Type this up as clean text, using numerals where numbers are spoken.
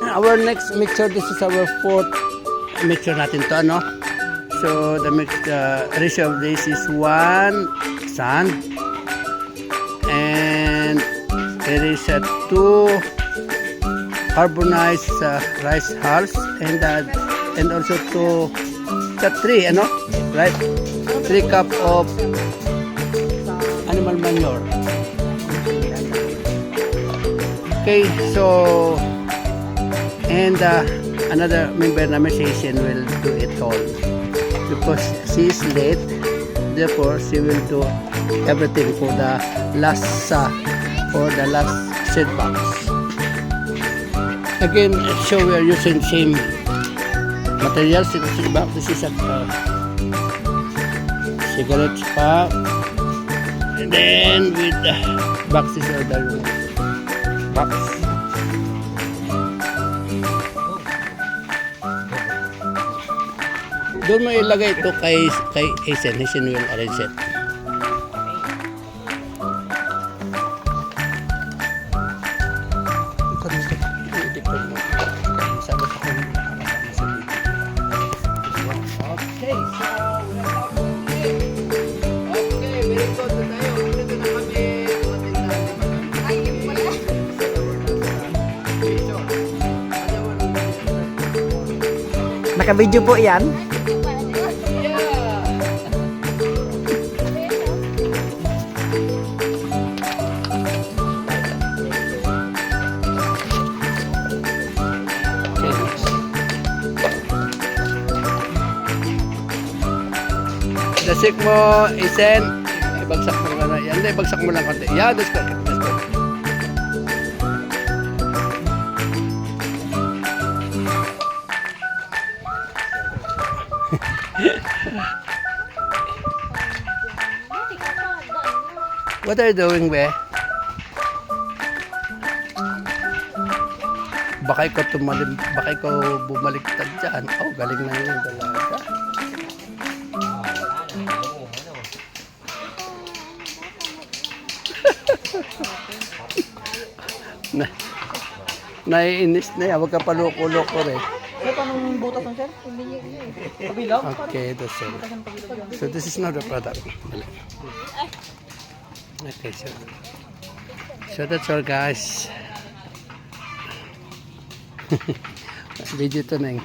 our next mixture, this is our fourth mixture natin to, ano? So, the ratio of this is 1 sand. And there is 2 carbonized rice hulls. And also 3, ano? Right? 3 cup of animal manure. Okay, so and another member namin si Asian will do it all because she is late, therefore she will do everything for the last seed box. Again, so we are using same materials in the seed box. This is a cigarette pack, and then with the boxes of the box. Doon mo ilagay ito kay Hazen. Hazen will arrange it. Okay, so okay, very good na tayo. Dito na kami. Naka-video po yan. Dasik mo, Isen. Ibagsak mo lang. Yan, ibagsak mo lang konti. Yeah, that's good. That's good. What are you doing, be? Baka ikaw bumaliktad dyan. Oh, galing na yun talaga. Naiinis na yan. Huwag ka paloko-loko rin. Sir, anong butas ng sir? Pabilaw? Okay, that's it. So this is not the product. Okay, so that's all, guys. Video to na